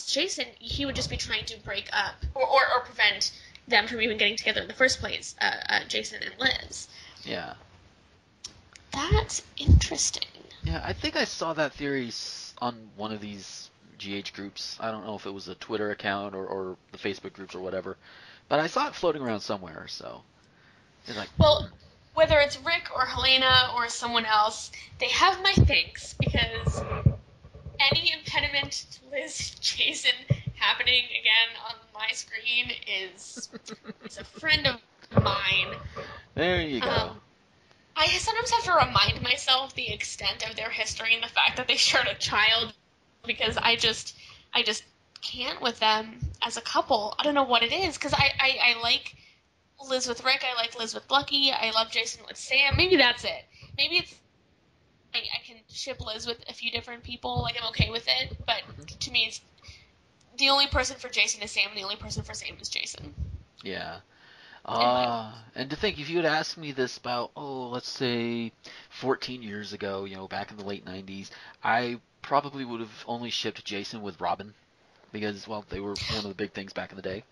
Jason. He would just be trying to break up or prevent them from even getting together in the first place, Jason and Liz. Yeah. That's interesting. Yeah, I think I saw that theory on one of these GH groups. I don't know if it was a Twitter account or the Facebook groups or whatever, but I saw it floating around somewhere. So it's like, Well, whether it's Rick or Helena or someone else, they have my thanks because any impediment to Liz Jason happening again on my screen is a friend of mine. there you go. I sometimes have to remind myself the extent of their history and the fact that they shared a child because I just can't with them as a couple. I don't know what it is because I like Liz with Rick. I like Liz with Lucky. I love Jason with Sam. Maybe that's it. Maybe it's I can ship Liz with a few different people. Like I'm okay with it, but to me, it's the only person for Jason is Sam, and the only person for Sam is Jason. Yeah. In And to think, if you had asked me this about, let's say 14 years ago, back in the late 90s, I probably would have only shipped Jason with Robin because, well, they were one of the big things back in the day.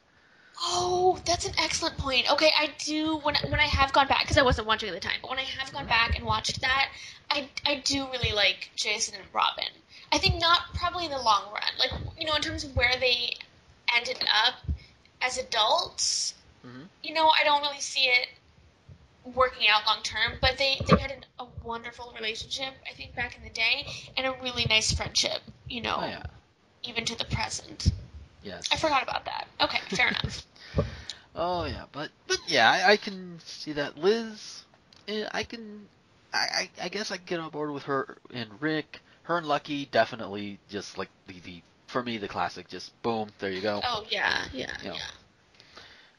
Oh, that's an excellent point. Okay, I do when I have gone back because I wasn't watching at the time, but when I have gone back and watched that, I do really like Jason and Robin. I think not probably in the long run, like in terms of where they ended up as adults. I don't really see it working out long term, but they had a wonderful relationship, I think, back in the day, and a really nice friendship, Oh, yeah. even to the present. Yes. I forgot about that. Okay, fair enough. Oh, yeah. But yeah, I can see that. Liz, I guess I can get on board with her and Rick. Her and Lucky, definitely just like for me, the classic, just boom, there you go. Oh, yeah.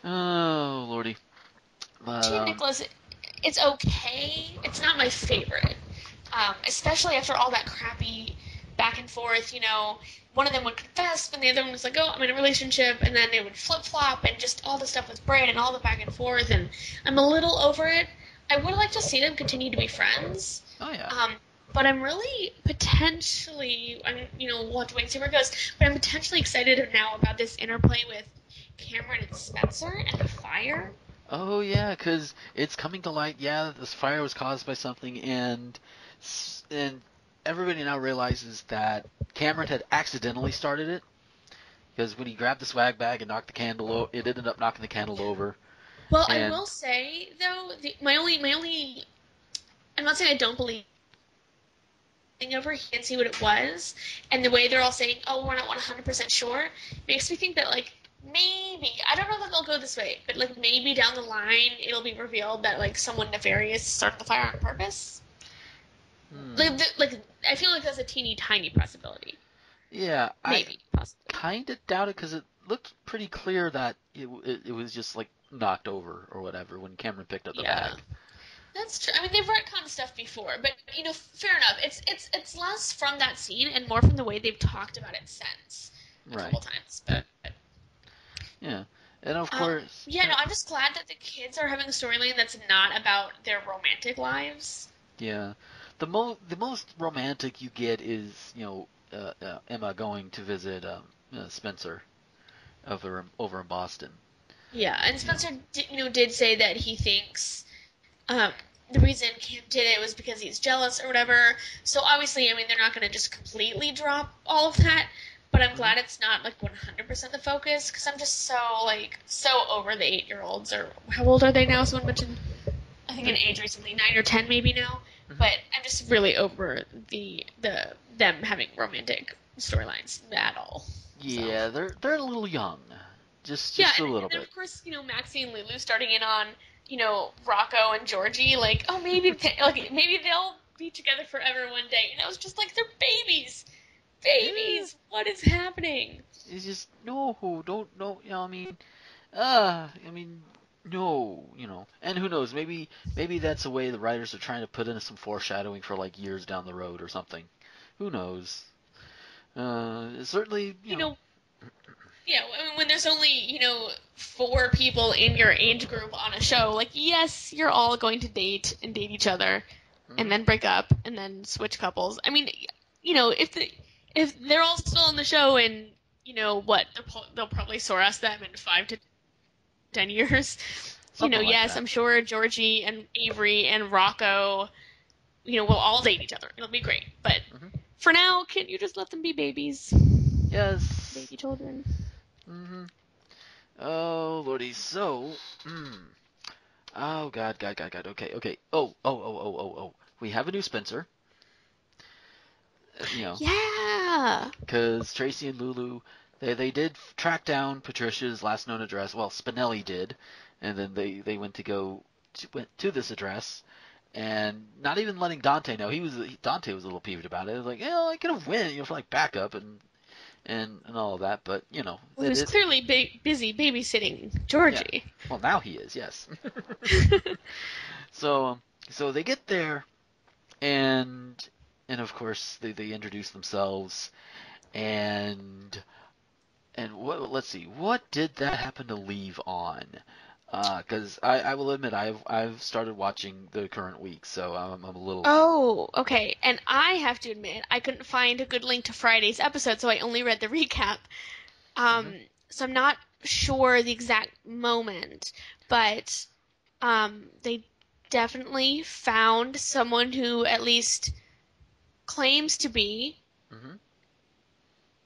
Oh, lordy. But, Team Nicholas, it's okay. It's not my favorite. Especially after all that crappy back and forth, one of them would confess, and the other one was like, oh, I'm in a relationship, and then they would flip-flop, and just all the stuff with Braid and all the back and forth, and I'm a little over it. I would like to see them continue to be friends. Oh, yeah. But I'm really potentially, we'll have to wait and see where it goes, but I'm potentially excited now about this interplay with Cameron and Spencer and the fire. Oh, yeah, because it's coming to light, yeah, this fire was caused by something, and everybody now realizes that Cameron had accidentally started it, because when he grabbed the swag bag and knocked the candle, it ended up knocking the candle over. Well, I will say, though, my only, I'm not saying I don't believe over, he can see what it was, and the way they're all saying, oh, we're not 100% sure, makes me think that, like, maybe, I don't know that they'll go this way, but, like, maybe down the line it'll be revealed that, like, someone nefarious started the fire on purpose. Like, I feel like that's a teeny tiny possibility. Yeah, Maybe, I possibly. kind of doubt it, because it looked pretty clear that it was just, like, knocked over or whatever when Cameron picked up the bag. That's true. I mean, they've retconned stuff before, but fair enough. It's less from that scene and more from the way they've talked about it since a couple times. But yeah, and of course, Yeah, no, I'm just glad that the kids are having a storyline that's not about their romantic lives. Yeah, the most romantic you get is Emma going to visit Spencer over in Boston. Yeah, and You know. Spencer did say that he thinks um, the reason Kim did it was because he's jealous or whatever. So obviously, I mean, they're not going to just completely drop all of that, but I'm Hmm. glad it's not like 100% the focus because I'm just so over the 8-year-olds, or how old are they now? Someone mentioned, I think, an age recently, 9 or 10 maybe now. Hmm. But I'm just really over the them having romantic storylines at all. So. Yeah, they're a little young, Yeah, just a and little then bit. of course, Maxie and Lulu starting in on, Rocco and Georgie, like, oh, maybe like maybe they'll be together forever one day. And I was just like, they're babies, Eh, babies. What is happening? it's just no, don't no. I mean, no, and who knows? Maybe that's a way the writers are trying to put in some foreshadowing for like years down the road or something. Who knows? Certainly, You know, yeah. I mean, when there's only 4 people in your age group on a show, like, yes, you're all going to date and date each other, and mhm. then break up and then switch couples. I mean, if they're all still on the show and what they'll probably source them in 5 to 10 years. Something like Yes, that. I'm sure Georgie and Avery and Rocco, will all date each other. It'll be great. But Hmm. for now, can't you just let them be babies? Yes. Baby children. Hmm. Oh lordy. So, oh God. Okay. Oh. We have a new Spencer. You know, Yeah. because Tracy and Lulu, they did track down Patricia's last known address. Well, Spinelli did, and then they went to this address, and not even letting Dante know. Dante was a little peeved about it. It was like, I could have went, for like backup and all of that, but Well, he was it clearly busy babysitting yeah. Georgie. Well, now he is, yes. So so they get there, and of course they introduce themselves, and let's see, what did that happen to leave on? Because I will admit I've started watching the current week, so I'm a little. Oh, okay. And I have to admit, I couldn't find a good link to Friday's episode, so I only read the recap. Hmm. Um, so I'm not sure the exact moment, but they definitely found someone who at least claims to be Hmm.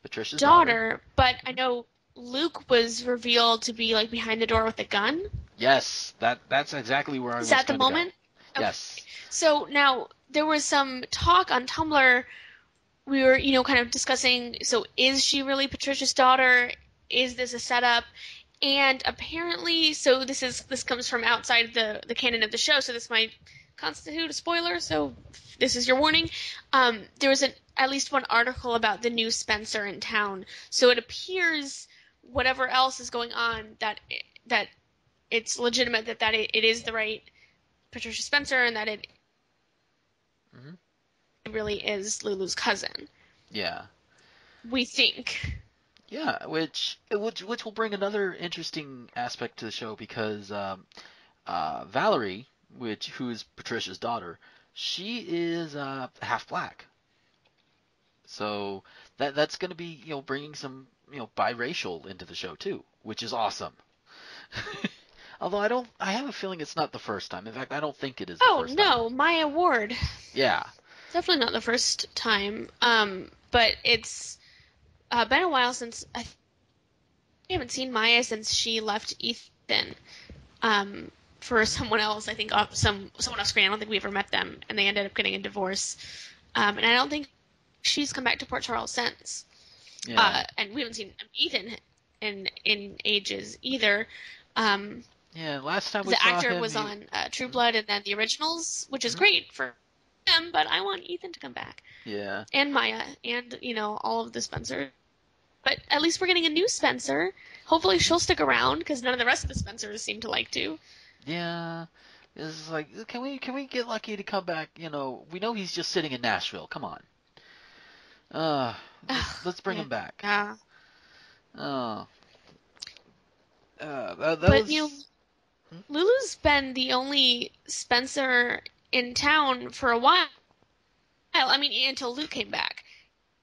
Patricia's daughter. daughter, but I Hmm. know Luke was revealed to be like behind the door with a gun. Yes, that's exactly where I Is was that the going to go. moment? Okay. Yes. So now there was some talk on Tumblr. We were, kind of discussing, so is she really Patricia's daughter? Is this a setup? And apparently, so this comes from outside the canon of the show, so this might constitute a spoiler, so this is your warning. There was at least one article about the new Spencer in town, so it appears whatever else is going on that it's legitimate that it is the right Patricia Spencer and that it Hmm. really is Lulu's cousin. Yeah. We think. Yeah, which will bring another interesting aspect to the show because Valerie, who is Patricia's daughter, she is half black. So that's going to be bringing some biracial into the show too, which is awesome. Although I have a feeling it's not the first time. In fact, I don't think it is the Oh first time. no, my award. Yeah. Definitely not the first time. But it's been a while since I haven't seen Maya since she left Ethan. For someone else, I think someone off screen. I don't think we ever met them, and they ended up getting a divorce. And I don't think she's come back to Port Charles since. Yeah. And we haven't seen Ethan in ages either. Um, Yeah. Last time we the saw actor him, was he. on True Blood and then the originals, which is Mhm. great for him. But I want Ethan to come back, Yeah. and Maya, and all of the Spencer. But at least we're getting a new Spencer. Hopefully Mhm. she'll stick around because none of the rest of the Spencers seem to like to. Yeah. It's like, can we get Lucky to come back? We know he's just sitting in Nashville. Come on. Uh, let's bring Yeah. him back. Yeah. Oh, That But, was. Lulu's been the only Spencer in town for a while. I mean, until Luke came back.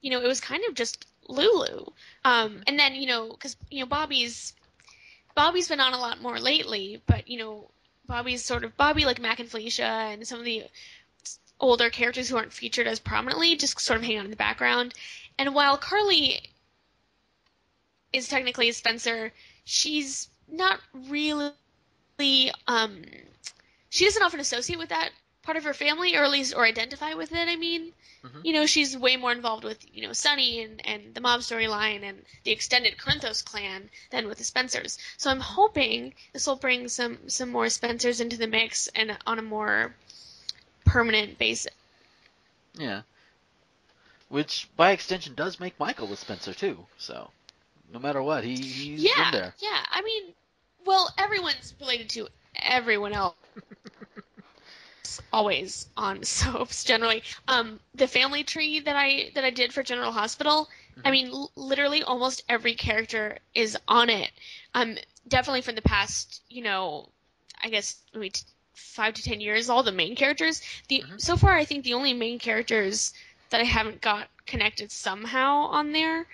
It was kind of just Lulu. Mhm. And then, because, Bobby's been on a lot more lately, but, Bobby's sort of Bobby, like Mac and Felicia and some of the older characters who aren't featured as prominently just sort of hang out in the background. And while Carly is technically Spencer, she's not really um she doesn't often associate with that part of her family, or at least or identify with it, I mean. Mhm. She's way more involved with, Sunny and the mob storyline and the extended Corinthos clan than with the Spencers. So I'm hoping this will bring some more Spencers into the mix and on a more permanent basis. Yeah. Which, by extension, does make Michael a Spencer too. So, no matter what, he's in Yeah, there. yeah. I mean, well, everyone's related to everyone else always on soaps generally. The family tree that I did for General Hospital, I Mhm. mean, literally almost every character is on it. Definitely from the past, I guess maybe 5 to 10 years, all the main characters. The Mhm. so far, I think the only main characters that I haven't got connected somehow on there,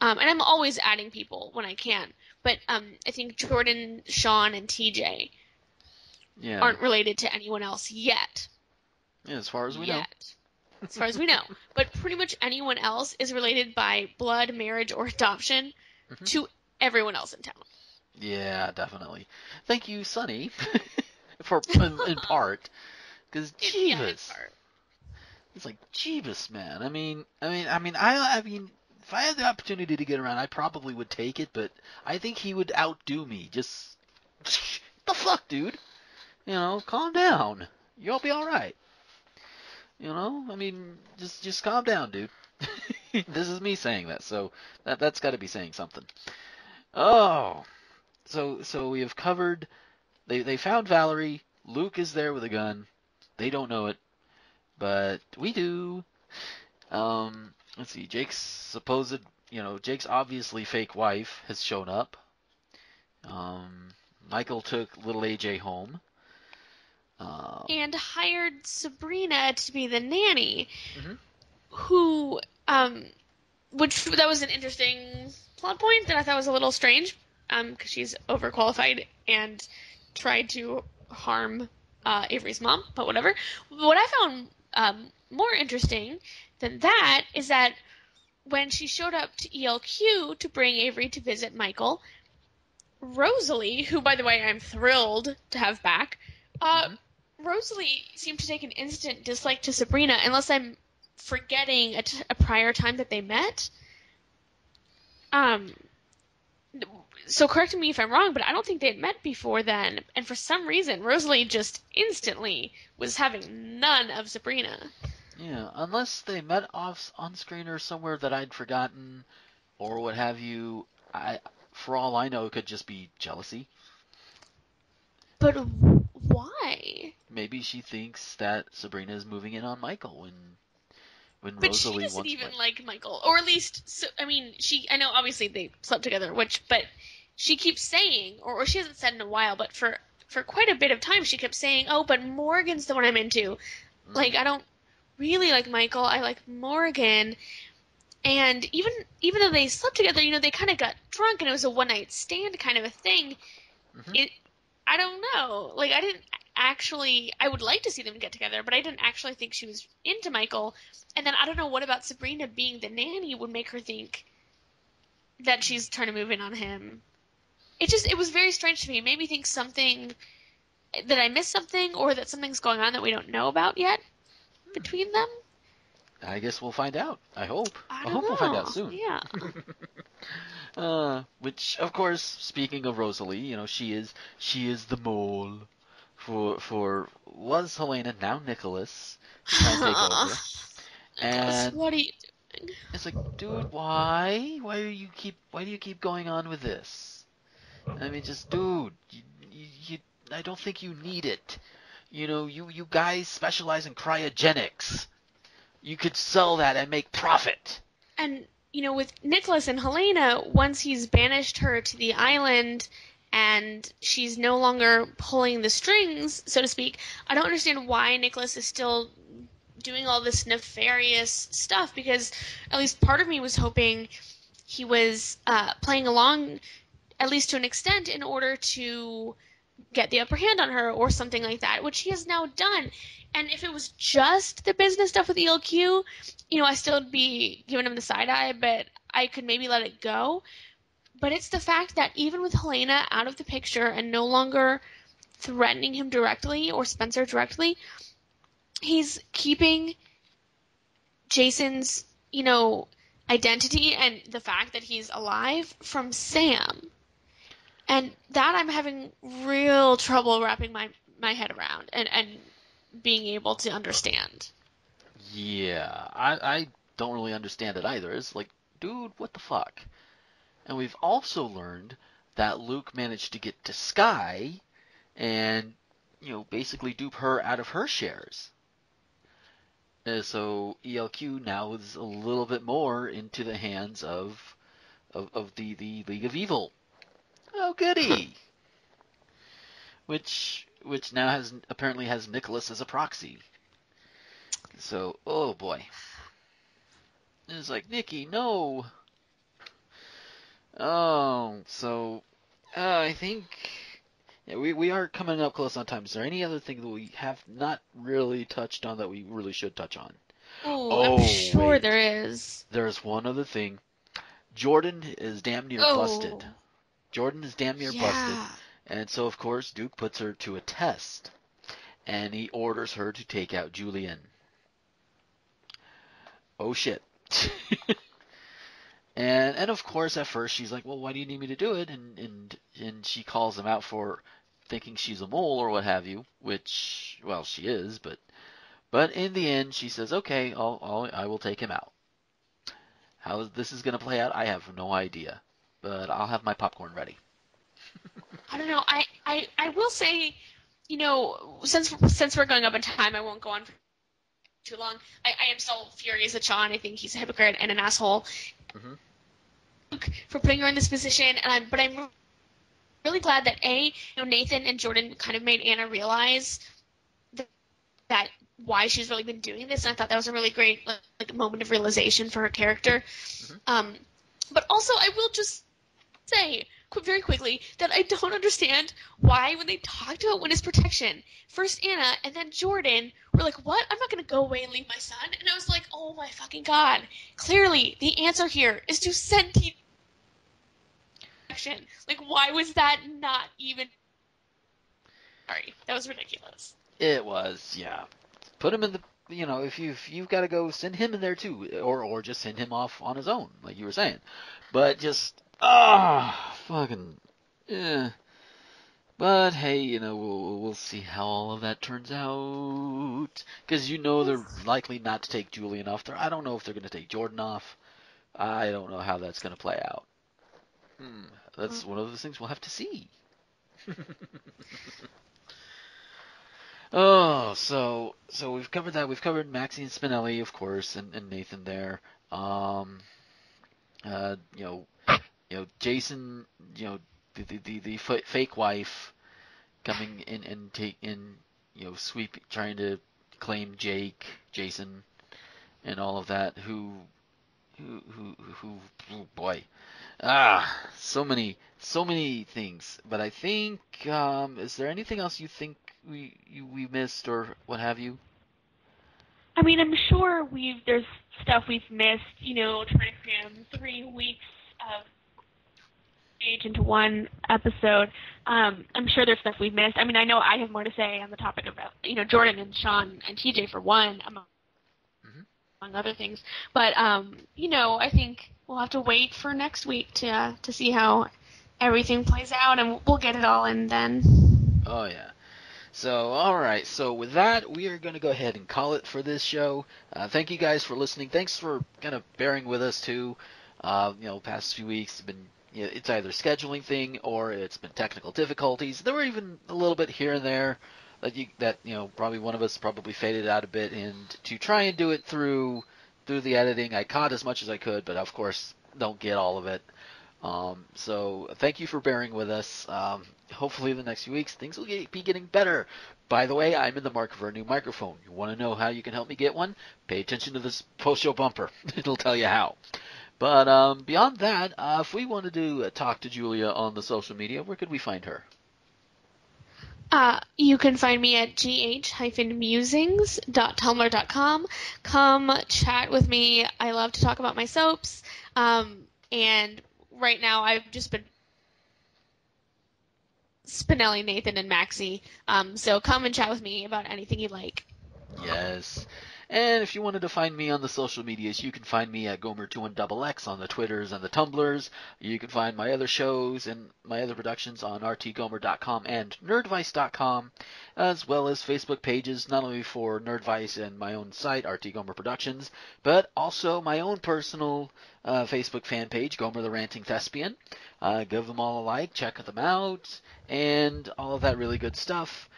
and I'm always adding people when I can. But I think Jordan, Sean, and TJ Yeah. aren't related to anyone else yet. Yeah. As far as we know. Yet, as far as we know. But pretty much anyone else is related by blood, marriage, or adoption Mhm. to everyone else in town. Yeah, definitely. Thank you, Sonny, for in part, because Yeah, in Jeebus, part. it's like Jeebus, man. I mean, if I had the opportunity to get around, I probably would take it, but I think he would outdo me. Just the fuck, dude. Calm down. You'll be all right. I mean, just calm down, dude. This is me saying that, so that's got to be saying something. Oh, so we have covered. They found Valerie. Luke is there with a gun. They don't know it, but we do. Let's see. Jake's obviously fake wife has shown up. Um, Michael took little AJ home. Um, And hired Sabrina to be the nanny, mhm. who, which that was an interesting plot point that I thought was a little strange, because she's overqualified and tried to harm Avery's mom, but whatever. What I found more interesting than that is that when she showed up to ELQ to bring Avery to visit Michael, Rosalie, who by the way I'm thrilled to have back, uh, Mhm. Rosalie seemed to take an instant dislike to Sabrina, unless I'm forgetting a prior time that they met. Um, so correct me if I'm wrong, but I don't think they had met before then. And for some reason, Rosalie just instantly was having none of Sabrina. Yeah, unless they met off on screen or somewhere that I'd forgotten or what have you. For all I know, it could just be jealousy. But why? Maybe she thinks that Sabrina is moving in on Michael when But she Rosalie doesn't wants even Michael. like Michael, or at least, so, I mean, I know obviously they slept together, but she keeps saying, or she hasn't said in a while, but for quite a bit of time she kept saying, "Oh, but Morgan's the one I'm into. Hmm. Like, I don't really like Michael. I like Morgan." And even though they slept together, they kind of got drunk and it was a one night stand kind of a thing. Hmm. It I don't know. Like, I didn't actually. I would like to see them get together, but I didn't actually think she was into Michael. And then I don't know what about Sabrina being the nanny would make her think that she's trying to move in on him. It was very strange to me. It made me think something that I missed something, or that something's going on that we don't know about yet between them. I guess we'll find out. I hope. I I don't hope we'll find out know. soon. Yeah. Which, of course, speaking of Rosalie, she is the mole for was Helena, now Nicholas, to try and take over. Nicholas, And what are you doing? it's like, dude, why? Why do you keep going on with this? I mean, just dude, you I don't think you need it. You guys specialize in cryogenics. You could sell that and make profit. And with Nicholas and Helena, once he's banished her to the island and she's no longer pulling the strings, so to speak, I don't understand why Nicholas is still doing all this nefarious stuff, because at least part of me was hoping he was playing along, at least to an extent, in order to get the upper hand on her or something like that, which he has now done. And if it was just the business stuff with ELQ, I still would be giving him the side eye, but I could maybe let it go. But it's the fact that even with Helena out of the picture and no longer threatening him directly or Spencer directly, he's keeping Jason's, identity and the fact that he's alive from Sam. And that I'm having real trouble wrapping my head around and being able to understand. Yeah, I don't really understand it either. It's like, dude, what the fuck? And we've also learned that Luke managed to get to Skye and, basically dupe her out of her shares. So ELQ now is a little bit more into the hands of the League of Evil. Oh, goody! Which now apparently has Nicholas as a proxy. So, oh boy. It's like, Nikki, no! Oh, so I think we are coming up close on time. Is there any other thing that we have not really touched on that we really should touch on? Ooh, I'm sure wait. there is. There's one other thing. Jordan is damn near busted. Jordan is damn near busted. And so, of course, Duke puts her to a test. And he orders her to take out Julian. Oh, shit. And of course, at first, she's like, well, why do you need me to do it? And she calls him out for thinking she's a mole or what have you, which, well, she is, but in the end, she says, okay, I will take him out. How this is going to play out, I have no idea, but I'll have my popcorn ready. I don't know. I will say, since we're going up in time, I won't go on for too long. I am still furious at Sean. I think he's a hypocrite and an asshole. Mm-hmm. For putting her in this position, but I'm really glad that Nathan and Jordan kind of made Anna realize that why she's really been doing this, and I thought that was a really great moment of realization for her character. Mm-hmm. But also, I will just say very quickly that I don't understand why when they talked about witness protection, first Anna and then Jordan were like, what? I'm not going to go away and leave my son. And I was like, oh my fucking god. Clearly, the answer here is to send protection. Like, why was that not even... Sorry, that was ridiculous. It was, yeah. Put him in the... if you've got to go, send him in there too. Or just send him off on his own, like you were saying. But just... fucking... Yeah. But hey, we'll see how all of that turns out. Because they're likely not to take Julian off. I don't know if they're going to take Jordan off. I don't know how that's going to play out. That's one of those things we'll have to see. Oh, so we've covered that. We've covered Maxie and Spinelli, of course, and Nathan there. Jason, the fake wife coming in and trying to claim Jason, and all of that. Who, oh boy, so many things. But I think, is there anything else you think we missed or what have you? I mean, I'm sure there's stuff we've missed, trying to cram 3 weeks of age into one episode. I'm sure there's stuff we've missed. I mean, I know I have more to say on the topic about, Jordan and Sean and TJ for one, among other things. But, I think we'll have to wait for next week to see how everything plays out, and we'll get it all in then. Oh, yeah. So, alright, so with that, we are going to go ahead and call it for this show. Thank you guys for listening. Thanks for kind of bearing with us, too. Past few weeks have been, it's either scheduling thing or it's been technical difficulties. There were even a little bit here and there that probably one of us probably faded out a bit, and to try and do it through the editing, I caught as much as I could, but of course, don't get all of it. So thank you for bearing with us. Hopefully the next few weeks things will be getting better. By the way, I'm in the market for a new microphone. You want to know how you can help me get one? Pay attention to this post-show bumper. It'll tell you how. But beyond that, if we wanted to talk to Julia on the social media, where could we find her? You can find me at gh-musings.tumblr.com. Come chat with me. I love to talk about my soaps. And right now I've just been Spinelli, Nathan, and Maxie. So come and chat with me about anything you like. Yes. And if you wanted to find me on the social medias, you can find me at Gomer21XX on the Twitters and the Tumblrs. You can find my other shows and my other productions on rtgomer.com and nerdvice.com, as well as Facebook pages, not only for Nerdvice and my own site, RT Gomer Productions, but also my own personal Facebook fan page, Gomer the Ranting Thespian. Give them all a like, check them out, and all of that really good stuff.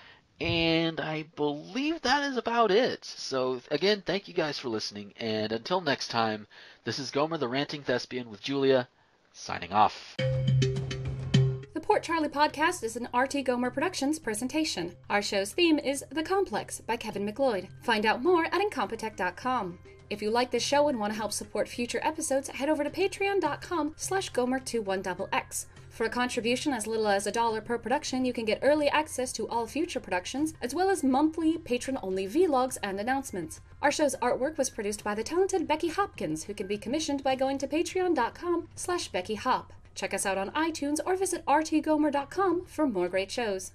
And I believe that is about it. So, again, thank you guys for listening. And until next time, this is Gomer the Ranting Thespian with Julia, signing off. The Port Charlie podcast is an RT Gomer Productions presentation. Our show's theme is The Complex by Kevin MacLeod. Find out more at incompetech.com. If you like this show and want to help support future episodes, head over to patreon.com/Gomer21XX. For a contribution as little as $1 per production, you can get early access to all future productions, as well as monthly patron-only vlogs and announcements. Our show's artwork was produced by the talented Becky Hopkins, who can be commissioned by going to patreon.com/BeckyHop. Check us out on iTunes or visit rtgomer.com for more great shows.